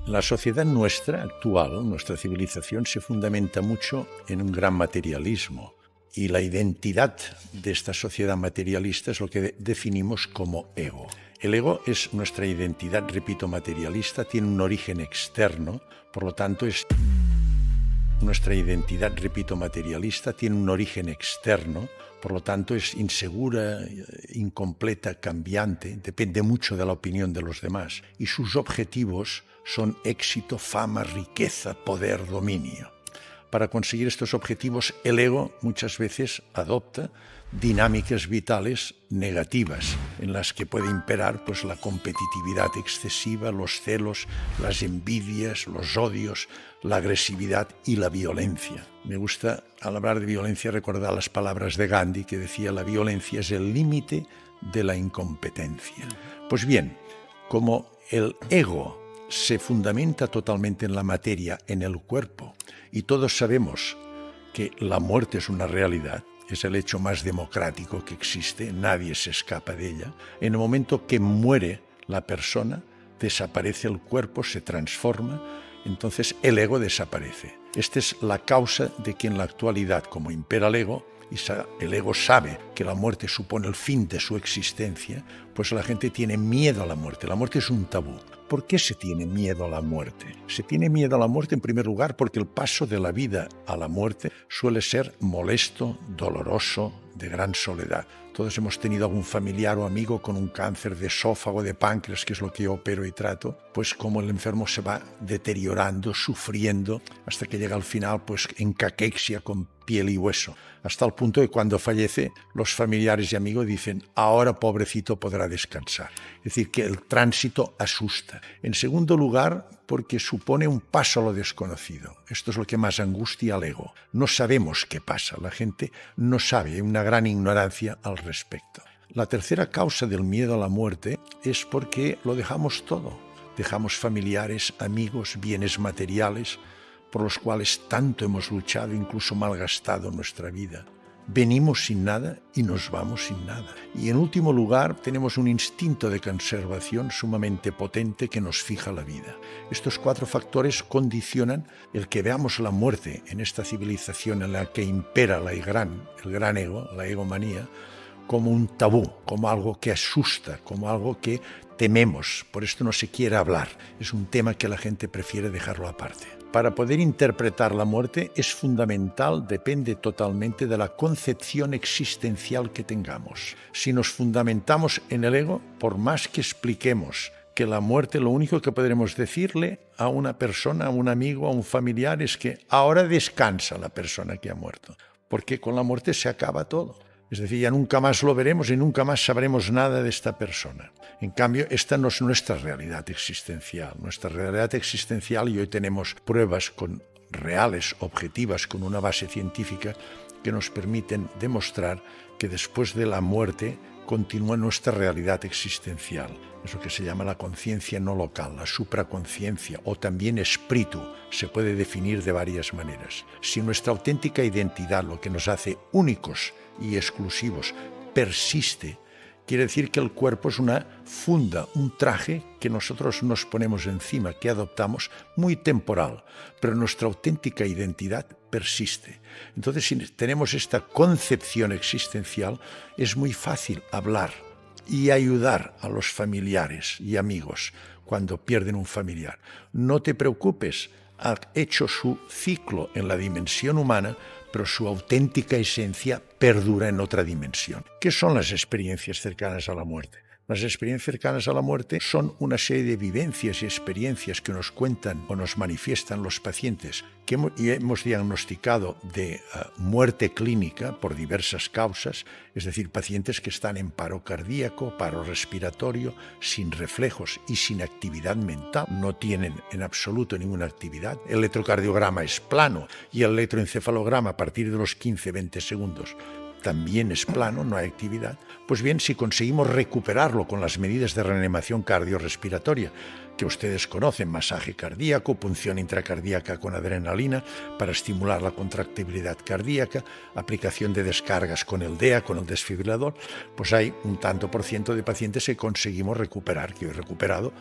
La sociedad nuestra actual, nuestra civilización, se fundamenta mucho en un gran materialismo. Y la identidad de esta sociedad materialista es lo que definimos como ego. El ego es nuestra identidad, repito, materialista, tiene un origen externo, por lo tanto nuestra identidad, repito, materialista, tiene un origen externo, por lo tanto es insegura, incompleta, cambiante, depende mucho de la opinión de los demás, y sus objetivos son éxito, fama, riqueza, poder, dominio. Para conseguir estos objetivos, el ego muchas veces adopta dinámicas vitales negativas, en las que puede imperar la competitividad excesiva, los celos, las envidias, los odios, la agresividad y la violencia. Me gusta, al hablar de violencia, recordar las palabras de Gandhi, que decía: la violencia es el límite de la incompetencia. Pues bien, como el ego se fundamenta totalmente en la materia, en el cuerpo, y todos sabemos que la muerte es una realidad, es el hecho más democrático que existe, nadie se escapa de ella. En el momento que muere la persona, desaparece el cuerpo, se transforma, entonces el ego desaparece. Esta es la causa de que en la actualidad, como impera el ego sabe que la muerte supone el fin de su existencia, pues la gente tiene miedo a la muerte. La muerte es un tabú. ¿Por qué se tiene miedo a la muerte? Se tiene miedo a la muerte en primer lugar porque el paso de la vida a la muerte suele ser molesto, doloroso, de gran soledad. Todos hemos tenido algún familiar o amigo con un cáncer de esófago, de páncreas, que es lo que yo opero y trato, pues como el enfermo se va deteriorando, sufriendo, hasta que llega al final en caquexia, con piel y hueso, hasta el punto de cuando fallece, los familiares y amigos dicen: ahora pobrecito podrá descansar. Es decir, que el tránsito asusta. En segundo lugar, porque supone un paso a lo desconocido. Esto es lo que más angustia al ego. No sabemos qué pasa, la gente no sabe, hay una gran ignorancia al respecto. La tercera causa del miedo a la muerte es porque lo dejamos todo. Dejamos familiares, amigos, bienes materiales, por los cuales tanto hemos luchado, incluso malgastado nuestra vida. Venimos sin nada y nos vamos sin nada. Y en último lugar, tenemos un instinto de conservación sumamente potente que nos fija la vida. Estos 4 factores condicionan el que veamos la muerte en esta civilización en la que impera el gran ego, la egomanía, como un tabú, como algo que asusta, como algo que tememos. Por esto no se quiere hablar. Es un tema que la gente prefiere dejarlo aparte. Para poder interpretar la muerte es fundamental, depende totalmente de la concepción existencial que tengamos. Si nos fundamentamos en el ego, por más que expliquemos que la muerte, lo único que podremos decirle a una persona, a un amigo, a un familiar, es que ahora descansa la persona que ha muerto, porque con la muerte se acaba todo. Es decir, ya nunca más lo veremos y nunca más sabremos nada de esta persona. En cambio, esta no es nuestra realidad existencial. Nuestra realidad existencial, y hoy tenemos pruebas reales, objetivas, con una base científica, que nos permiten demostrar que después de la muerte continúa nuestra realidad existencial. Es lo que se llama la conciencia no local, la supraconciencia, o también espíritu. Se puede definir de varias maneras. Si nuestra auténtica identidad, lo que nos hace únicos y exclusivos, persiste, quiere decir que el cuerpo es una funda, un traje que nosotros nos ponemos encima, que adoptamos, muy temporal, pero nuestra auténtica identidad persiste. Entonces, si tenemos esta concepción existencial, es muy fácil hablar y ayudar a los familiares y amigos cuando pierden un familiar. No te preocupes, ha hecho su ciclo en la dimensión humana, pero su auténtica esencia perdura en otra dimensión. ¿Qué son las experiencias cercanas a la muerte? Las experiencias cercanas a la muerte son una serie de vivencias y experiencias que nos cuentan o nos manifiestan los pacientes que hemos diagnosticado de muerte clínica por diversas causas, es decir, pacientes que están en paro cardíaco, paro respiratorio, sin reflejos y sin actividad mental, no tienen en absoluto ninguna actividad. El electrocardiograma es plano y el electroencefalograma a partir de los 15-20 segundos también es plano, no hay actividad. Pues bien, si conseguimos recuperarlo con las medidas de reanimación cardiorrespiratoria que ustedes conocen, masaje cardíaco, punción intracardíaca con adrenalina para estimular la contractibilidad cardíaca, aplicación de descargas con el DEA, con el desfibrilador, pues hay un tanto por ciento de pacientes que conseguimos recuperar, que yo he recuperado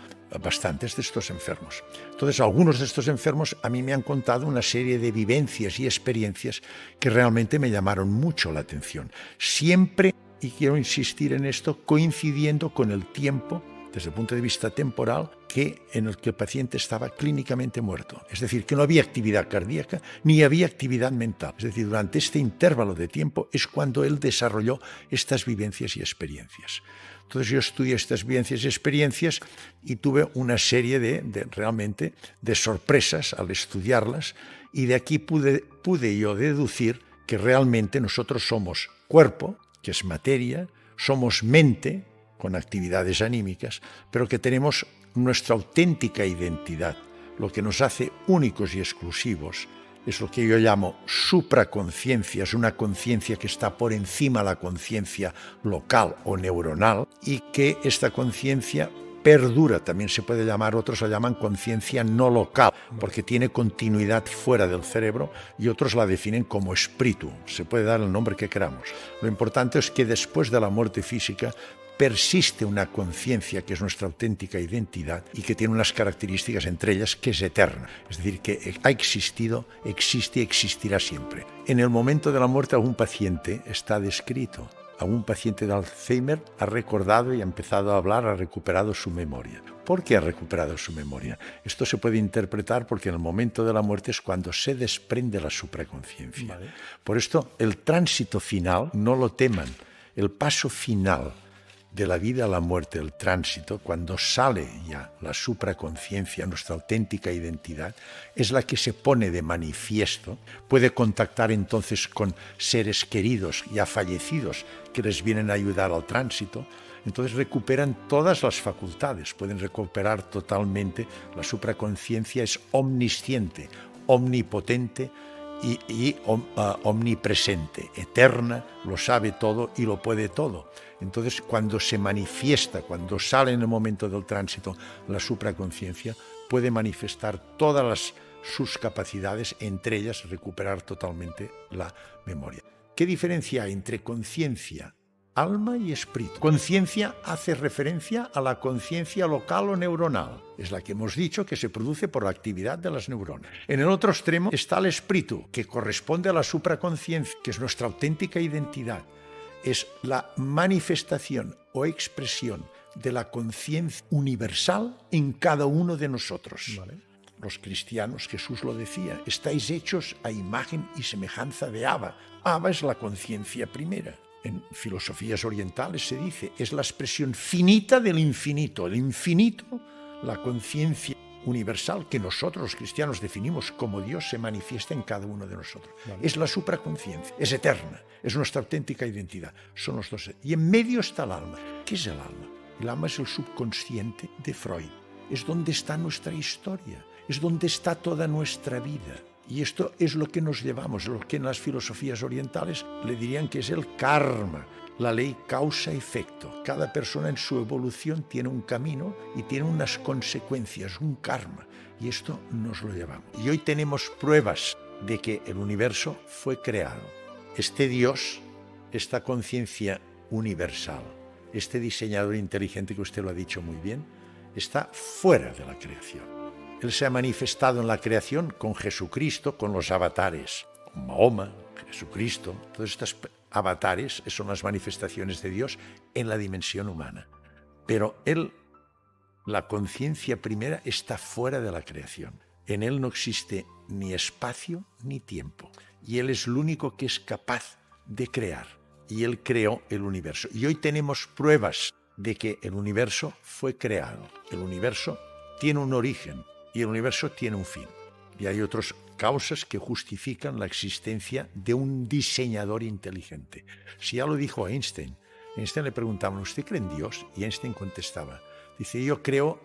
bastantes de estos enfermos. Entonces, algunos de estos enfermos a mí me han contado una serie de vivencias y experiencias que realmente me llamaron mucho la atención. Siempre, y quiero insistir en esto, coincidiendo con el tiempo, desde el punto de vista temporal, en el que el paciente estaba clínicamente muerto. Es decir, que no había actividad cardíaca ni había actividad mental. Es decir, durante este intervalo de tiempo es cuando él desarrolló estas vivencias y experiencias. Entonces yo estudié estas vivencias y experiencias y tuve una serie realmente de sorpresas al estudiarlas, y de aquí pude yo deducir que realmente nosotros somos cuerpo, que es materia, somos mente, con actividades anímicas, pero que tenemos nuestra auténtica identidad. Lo que nos hace únicos y exclusivos es lo que yo llamo supraconciencia, es una conciencia que está por encima de la conciencia local o neuronal, y que esta conciencia perdura, también se puede llamar, otros la llaman conciencia no local, porque tiene continuidad fuera del cerebro, y otros la definen como espíritu, se puede dar el nombre que queramos. Lo importante es que después de la muerte física persiste una conciencia que es nuestra auténtica identidad y que tiene unas características, entre ellas que es eterna. Es decir, que ha existido, existe y existirá siempre. En el momento de la muerte, algún paciente está descrito. Algún paciente de Alzheimer ha recordado y ha empezado a hablar, ha recuperado su memoria. ¿Por qué ha recuperado su memoria? Esto se puede interpretar porque en el momento de la muerte es cuando se desprende la supraconciencia. Vale. Por esto, el tránsito final, no lo teman, el paso final de la vida a la muerte, el tránsito, cuando sale ya la supraconciencia, nuestra auténtica identidad, es la que se pone de manifiesto. Puede contactar entonces con seres queridos ya fallecidos que les vienen a ayudar al tránsito. Entonces recuperan todas las facultades, pueden recuperar totalmente. La supraconciencia es omnisciente, omnipotente y omnipresente, eterna, lo sabe todo y lo puede todo. Entonces, cuando se manifiesta, cuando sale en el momento del tránsito la supraconciencia, puede manifestar todas sus capacidades, entre ellas recuperar totalmente la memoria. ¿Qué diferencia hay entre conciencia, alma y espíritu? Conciencia hace referencia a la conciencia local o neuronal. Es la que hemos dicho que se produce por la actividad de las neuronas. En el otro extremo está el espíritu, que corresponde a la supraconciencia, que es nuestra auténtica identidad. Es la manifestación o expresión de la conciencia universal en cada uno de nosotros. Vale. Los cristianos, Jesús lo decía, estáis hechos a imagen y semejanza de Abba. Abba es la conciencia primera. En filosofías orientales se dice, es la expresión finita del infinito. El infinito, la conciencia universal que nosotros los cristianos definimos como Dios, se manifiesta en cada uno de nosotros. Vale. Es la supraconciencia, es eterna, es nuestra auténtica identidad. Son los dos. Y en medio está el alma. ¿Qué es el alma? El alma es el subconsciente de Freud. Es donde está nuestra historia, es donde está toda nuestra vida. Y esto es lo que nos llevamos, lo que en las filosofías orientales le dirían que es el karma, la ley causa-efecto. Cada persona en su evolución tiene un camino y tiene unas consecuencias, un karma. Y esto nos lo llevamos. Y hoy tenemos pruebas de que el universo fue creado. Este Dios, esta conciencia universal, este diseñador inteligente que usted lo ha dicho muy bien, está fuera de la creación. Él se ha manifestado en la creación con Jesucristo, con los avatares, con Mahoma, Jesucristo, todas estas avatares son las manifestaciones de Dios en la dimensión humana. Pero Él, la conciencia primera, está fuera de la creación. En Él no existe ni espacio ni tiempo. Y Él es el único que es capaz de crear. Y Él creó el universo. Y hoy tenemos pruebas de que el universo fue creado. El universo tiene un origen y el universo tiene un fin. Y hay otras causas que justifican la existencia de un diseñador inteligente. Si ya lo dijo Einstein. Einstein le preguntaban, ¿usted cree en Dios? Y Einstein contestaba, dice, yo creo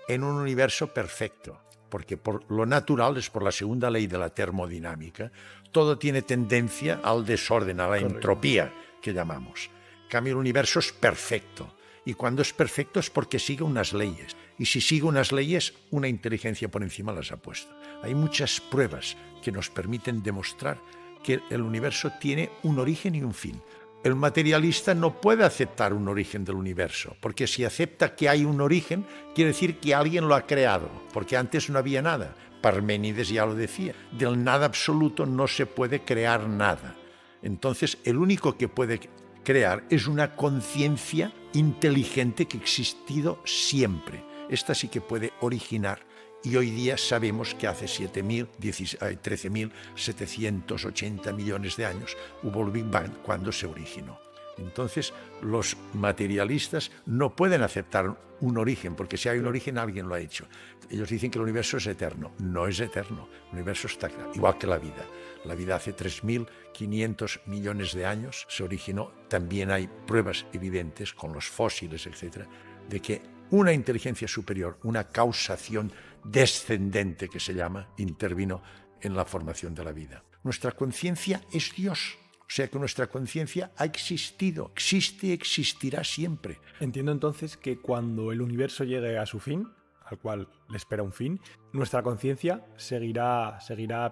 en un universo perfecto, porque por lo natural es por la segunda ley de la termodinámica, todo tiene tendencia al desorden, a la entropía que llamamos. En cambio, el universo es perfecto. Y cuando es perfecto es porque sigue unas leyes. Y si sigue unas leyes, una inteligencia por encima las ha puesto. Hay muchas pruebas que nos permiten demostrar que el universo tiene un origen y un fin. El materialista no puede aceptar un origen del universo, porque si acepta que hay un origen, quiere decir que alguien lo ha creado, porque antes no había nada. Parménides ya lo decía, del nada absoluto no se puede crear nada. Entonces, el único que puede crear es una conciencia inteligente que ha existido siempre. Esta sí que puede originar. Y hoy día sabemos que hace 13.780 millones de años hubo el Big Bang cuando se originó. Entonces, los materialistas no pueden aceptar un origen, porque si hay un origen, alguien lo ha hecho. Ellos dicen que el universo es eterno. No es eterno. El universo está igual que la vida. La vida hace 3.500 millones de años se originó. También hay pruebas evidentes con los fósiles, etcétera, de que una inteligencia superior, una causación descendente que se llama, intervino en la formación de la vida. Nuestra conciencia es Dios. O sea que nuestra conciencia ha existido, existe y existirá siempre. Entiendo entonces que cuando el universo llegue a su fin, al cual le espera un fin, nuestra conciencia seguirá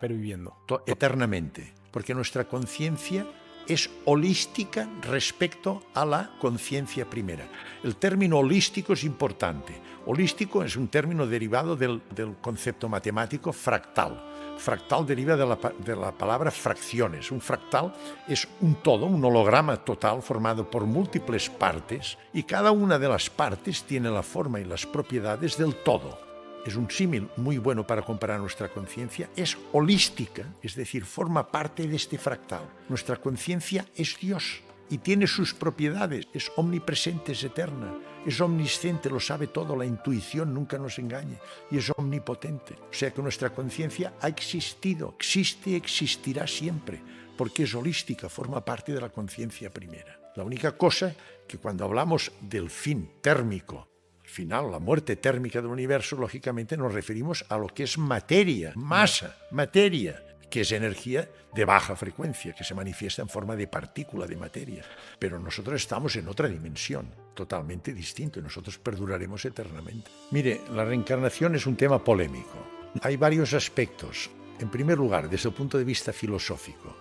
perviviendo. Eternamente, porque nuestra conciencia es holística respecto a la conciencia primera. El término holístico es importante. Holístico es un término derivado del concepto matemático fractal. Fractal deriva de la palabra fracciones. Un fractal es un todo, un holograma total formado por múltiples partes y cada una de las partes tiene la forma y las propiedades del todo. Es un símil muy bueno para comparar nuestra conciencia. Es holística, es decir, forma parte de este fractal. Nuestra conciencia es Dios y tiene sus propiedades. Es omnipresente, es eterna, es omnisciente, lo sabe todo, la intuición nunca nos engaña y es omnipotente. O sea que nuestra conciencia ha existido, existe y existirá siempre, porque es holística, forma parte de la conciencia primera. La única cosa que cuando hablamos del fin térmico, final, la muerte térmica del universo, lógicamente nos referimos a lo que es materia, masa, materia, que es energía de baja frecuencia, que se manifiesta en forma de partícula de materia. Pero nosotros estamos en otra dimensión, totalmente distinto, y nosotros perduraremos eternamente. Mire, la reencarnación es un tema polémico. Hay varios aspectos. En primer lugar, desde el punto de vista filosófico,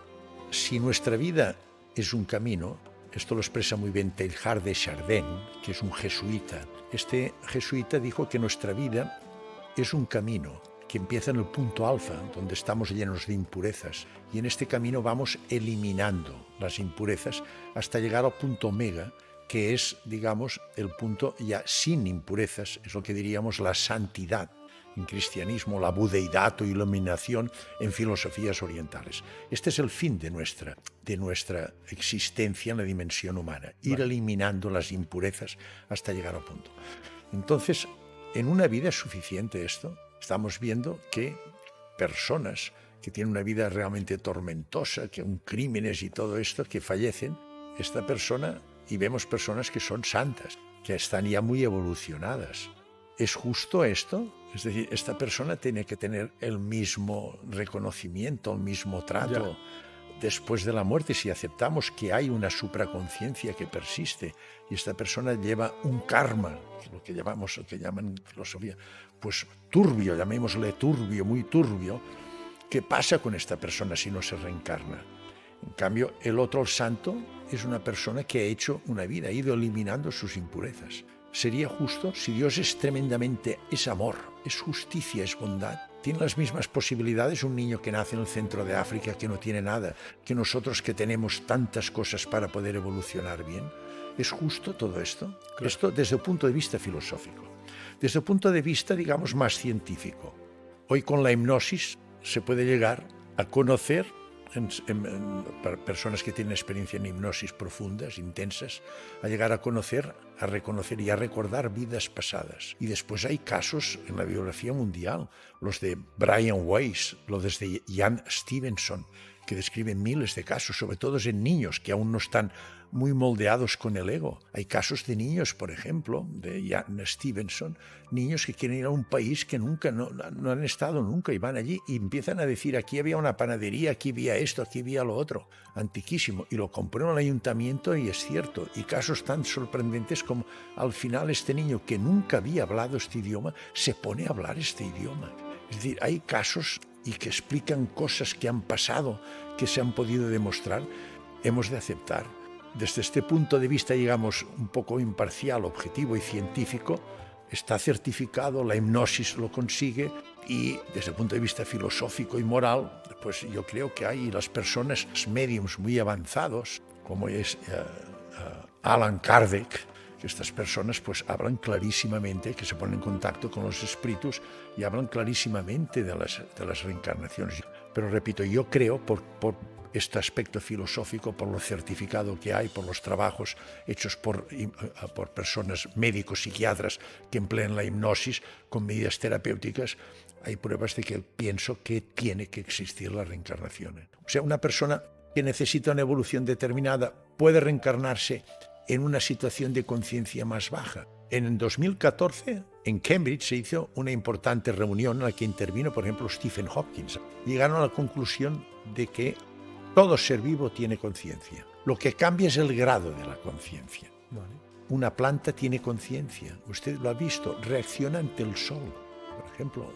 si nuestra vida es un camino, esto lo expresa muy bien Teilhard de Chardin, que es un jesuita. Este jesuita dijo que nuestra vida es un camino que empieza en el punto alfa, donde estamos llenos de impurezas, y en este camino vamos eliminando las impurezas hasta llegar al punto omega, que es, digamos, el punto ya sin impurezas, es lo que diríamos la santidad. En cristianismo, la budeidad o iluminación en filosofías orientales. Este es el fin de nuestra existencia en la dimensión humana, ir eliminando las impurezas hasta llegar al punto. Entonces, en una vida es suficiente esto. Estamos viendo que personas que tienen una vida realmente tormentosa, que son crímenes y todo esto, que fallecen, esta persona, y vemos personas que son santas, que están ya muy evolucionadas. ¿Es justo esto? Es decir, esta persona tiene que tener el mismo reconocimiento, el mismo trato después de la muerte, si aceptamos que hay una supraconciencia que persiste y esta persona lleva un karma, lo que llaman en filosofía, pues turbio, llamémosle turbio, muy turbio. ¿Qué pasa con esta persona si no se reencarna? En cambio, el otro, el santo, es una persona que ha hecho una vida, ha ido eliminando sus impurezas. ¿Sería justo? Si Dios es tremendamente, es amor, es justicia, es bondad, tiene las mismas posibilidades un niño que nace en el centro de África, que no tiene nada, que nosotros que tenemos tantas cosas para poder evolucionar bien. ¿Es justo todo esto? Claro. Esto desde el punto de vista filosófico. Desde el punto de vista, digamos, más científico. Hoy con la hipnosis se puede llegar a conocer para personas que tienen experiencia en hipnosis profundas, intensas, a llegar a conocer, a reconocer y a recordar vidas pasadas. Y después hay casos en la biografía mundial, los de Brian Weiss, los de Jan Stevenson, que describen miles de casos, sobre todo en niños que aún no están muy moldeados con el ego. Hay casos de niños, por ejemplo, de Jan Stevenson, niños que quieren ir a un país que nunca, no han estado nunca, y van allí y empiezan a decir, aquí había una panadería, aquí había esto, aquí había lo otro, antiquísimo, y lo comprueban el ayuntamiento y es cierto. Y casos tan sorprendentes como al final este niño que nunca había hablado este idioma, se pone a hablar este idioma. Es decir, hay casos y que explican cosas que han pasado, que se han podido demostrar, hemos de aceptar. Desde este punto de vista, digamos, un poco imparcial, objetivo y científico, está certificado, la hipnosis lo consigue, y desde el punto de vista filosófico y moral, pues yo creo que hay las personas médiums muy avanzados, como es Allan Kardec, que estas personas pues hablan clarísimamente, que se ponen en contacto con los espíritus y hablan clarísimamente de las reencarnaciones. Pero repito, yo creo, por este aspecto filosófico, por lo certificado que hay, por los trabajos hechos por personas, médicos, psiquiatras, que emplean la hipnosis con medidas terapéuticas, hay pruebas de que pienso que tiene que existir la reencarnación. O sea, una persona que necesita una evolución determinada puede reencarnarse en una situación de conciencia más baja. En 2014, en Cambridge, se hizo una importante reunión en la que intervino, por ejemplo, Stephen Hawking. Llegaron a la conclusión de que todo ser vivo tiene conciencia. Lo que cambia es el grado de la conciencia. Vale. Una planta tiene conciencia. Usted lo ha visto, reacciona ante el sol. Por ejemplo,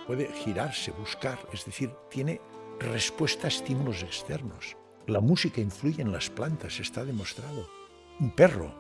puede girarse, buscar, es decir, tiene respuesta a estímulos externos. La música influye en las plantas, está demostrado. Un perro,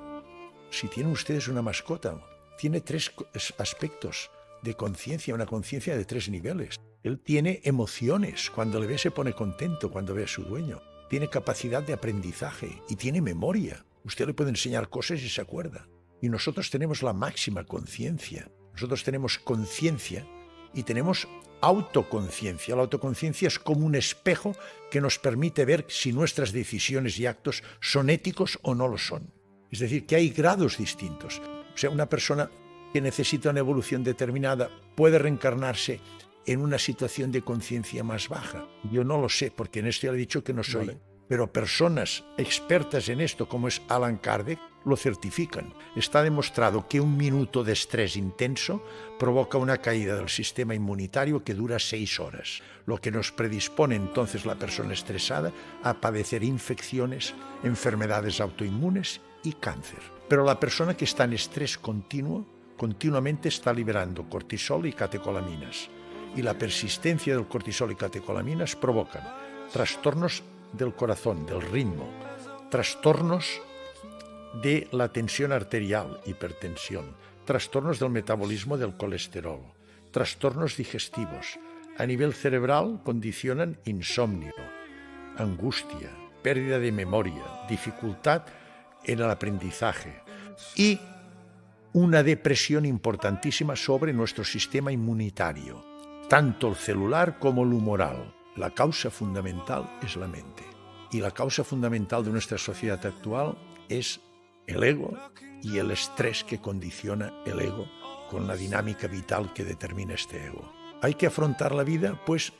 si tienen ustedes una mascota, tiene 3 aspectos de conciencia, una conciencia de 3 niveles. Él tiene emociones, cuando le ve se pone contento, cuando ve a su dueño. Tiene capacidad de aprendizaje y tiene memoria. Usted le puede enseñar cosas y se acuerda. Y nosotros tenemos la máxima conciencia. Nosotros tenemos conciencia y tenemos autoconciencia. La autoconciencia es como un espejo que nos permite ver si nuestras decisiones y actos son éticos o no lo son. Es decir, que hay grados distintos. O sea, una persona que necesita una evolución determinada puede reencarnarse en una situación de conciencia más baja. Yo no lo sé, porque en esto ya le he dicho que no soy. Vale. Pero personas expertas en esto, como es Allan Kardec, lo certifican. Está demostrado que 1 minuto de estrés intenso provoca una caída del sistema inmunitario que dura 6 horas, lo que nos predispone entonces la persona estresada a padecer infecciones, enfermedades autoinmunes y cáncer. Pero la persona que está en estrés continuo, continuamente está liberando cortisol y catecolaminas. Y la persistencia del cortisol y catecolaminas provocan trastornos del corazón, del ritmo, trastornos de la tensión arterial, hipertensión, trastornos del metabolismo del colesterol, trastornos digestivos. A nivel cerebral condicionan insomnio, angustia, pérdida de memoria, dificultad en el aprendizaje y una depresión importantísima sobre nuestro sistema inmunitario, tanto el celular como el humoral. La causa fundamental es la mente. Y la causa fundamental de nuestra sociedad actual es el ego y el estrés que condiciona el ego con la dinámica vital que determina este ego. Hay que afrontar la vida, pues,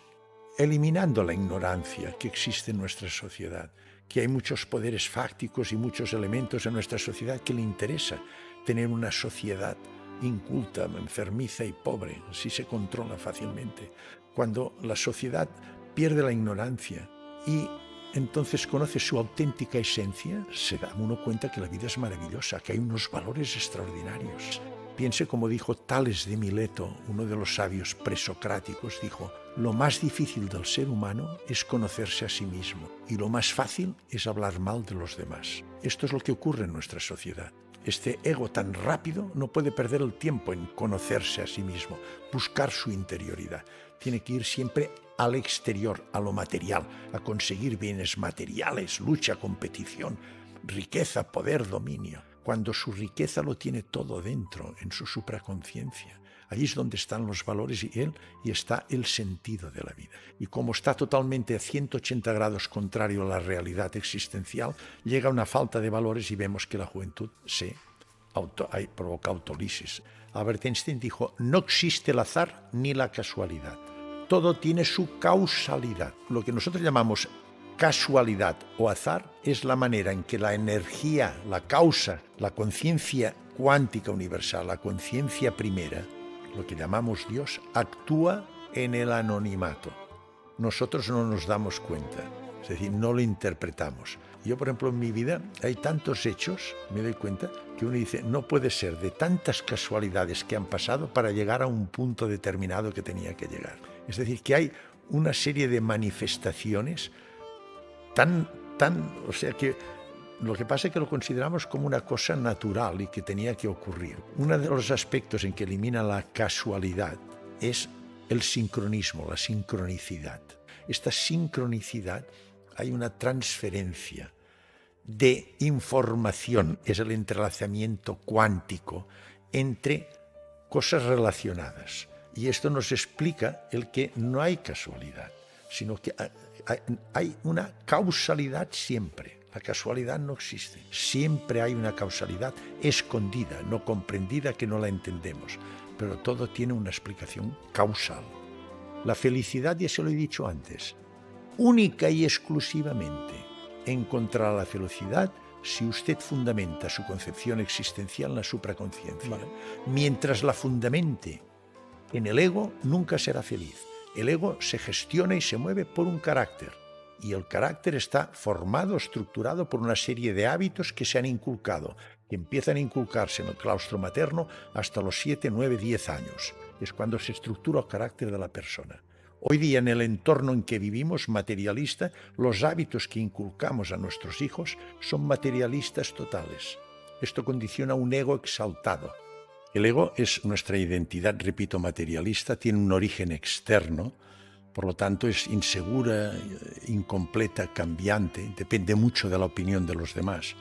eliminando la ignorancia que existe en nuestra sociedad, que hay muchos poderes fácticos y muchos elementos en nuestra sociedad que le interesa tener una sociedad inculta, enfermiza y pobre. Así se controla fácilmente. Cuando la sociedad pierde la ignorancia y entonces conoce su auténtica esencia, se da uno cuenta que la vida es maravillosa, que hay unos valores extraordinarios. Piense como dijo Tales de Mileto, uno de los sabios presocráticos, dijo: lo más difícil del ser humano es conocerse a sí mismo y lo más fácil es hablar mal de los demás. Esto es lo que ocurre en nuestra sociedad. Este ego tan rápido no puede perder el tiempo en conocerse a sí mismo, buscar su interioridad. Tiene que ir siempre al exterior, a lo material, a conseguir bienes materiales, lucha, competición, riqueza, poder, dominio. Cuando su riqueza lo tiene todo dentro, en su supraconciencia. Allí es donde están los valores y está el sentido de la vida. Y como está totalmente a 180 grados contrario a la realidad existencial, llega una falta de valores y vemos que la juventud provoca autólisis. Albert Einstein dijo: no existe el azar ni la casualidad. Todo tiene su causalidad. Lo que nosotros llamamos casualidad o azar es la manera en que la energía, la causa, la conciencia cuántica universal, la conciencia primera, lo que llamamos Dios, actúa en el anonimato. Nosotros no nos damos cuenta, es decir, no lo interpretamos. Yo, por ejemplo, en mi vida hay tantos hechos, me doy cuenta, que uno dice, no puede ser de tantas casualidades que han pasado para llegar a un punto determinado que tenía que llegar. Es decir, que hay una serie de manifestaciones o sea que lo que pasa es que lo consideramos como una cosa natural y que tenía que ocurrir. Uno de los aspectos en que elimina la casualidad es el sincronismo, la sincronicidad. Esta sincronicidad, hay una transferencia de información, es el entrelazamiento cuántico entre cosas relacionadas. Y esto nos explica el que no hay casualidad, sino que hay una causalidad siempre. La casualidad no existe. Siempre hay una causalidad escondida, no comprendida, que no la entendemos. Pero todo tiene una explicación causal. La felicidad, ya se lo he dicho antes, única y exclusivamente encontrará la felicidad si usted fundamenta su concepción existencial en la supraconciencia. Vale. Mientras la fundamente en el ego, nunca será feliz. El ego se gestiona y se mueve por un carácter. Y el carácter está formado, estructurado por una serie de hábitos que se han inculcado, que empiezan a inculcarse en el claustro materno hasta los 7, 9, 10 años. Es cuando se estructura el carácter de la persona. Hoy día, en el entorno en que vivimos, materialista, los hábitos que inculcamos a nuestros hijos son materialistas totales. Esto condiciona un ego exaltado. El ego es nuestra identidad, repito, materialista, tiene un origen externo, por lo tanto es insegura, incompleta, cambiante, depende mucho de la opinión de los demás.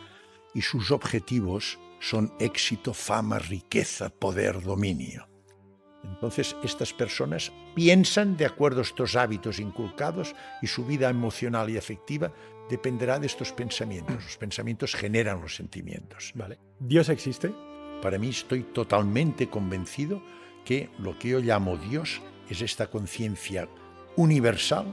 Y sus objetivos son éxito, fama, riqueza, poder, dominio. Entonces, estas personas piensan de acuerdo a estos hábitos inculcados y su vida emocional y afectiva dependerá de estos pensamientos. Los pensamientos generan los sentimientos. Vale. ¿Dios existe? Para mí, estoy totalmente convencido que lo que yo llamo Dios es esta conciencia universal,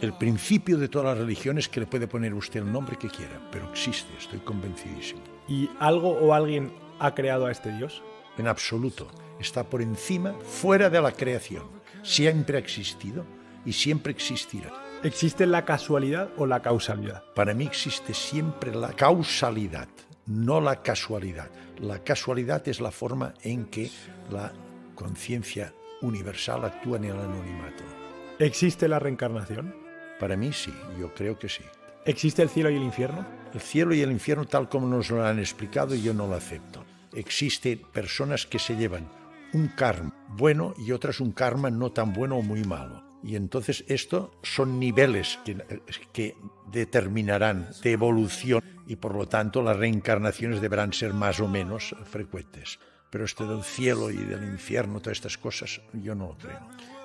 el principio de todas las religiones, que le puede poner usted el nombre que quiera, pero existe, estoy convencidísimo. ¿Y algo o alguien ha creado a este Dios? En absoluto. Está por encima, fuera de la creación. Siempre ha existido y siempre existirá. ¿Existe la casualidad o la causalidad? Para mí existe siempre la causalidad, no la casualidad. La casualidad es la forma en que la conciencia universal actúa en el anonimato. ¿Existe la reencarnación? Para mí sí, yo creo que sí. ¿Existe el cielo y el infierno? El cielo y el infierno, tal como nos lo han explicado, yo no lo acepto. Existen personas que se llevan un karma bueno y otras un karma no tan bueno o muy malo. Y entonces esto son niveles que determinarán de evolución y por lo tanto las reencarnaciones deberán ser más o menos frecuentes. Pero esto del cielo y del infierno, todas estas cosas, yo no lo creo.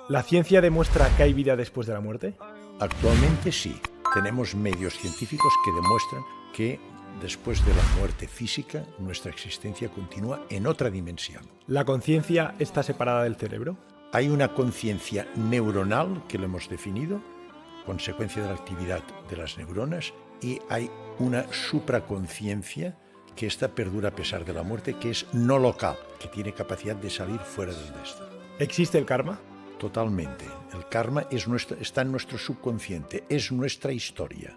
¿La ciencia demuestra que hay vida después de la muerte? Actualmente sí. Tenemos medios científicos que demuestran que después de la muerte física nuestra existencia continúa en otra dimensión. ¿La conciencia está separada del cerebro? Hay una conciencia neuronal que lo hemos definido, consecuencia de la actividad de las neuronas, y hay una supraconciencia que esta perdura a pesar de la muerte, que es no local, que tiene capacidad de salir fuera del resto. ¿Existe el karma? Totalmente. El karma está en nuestro subconsciente, es nuestra historia.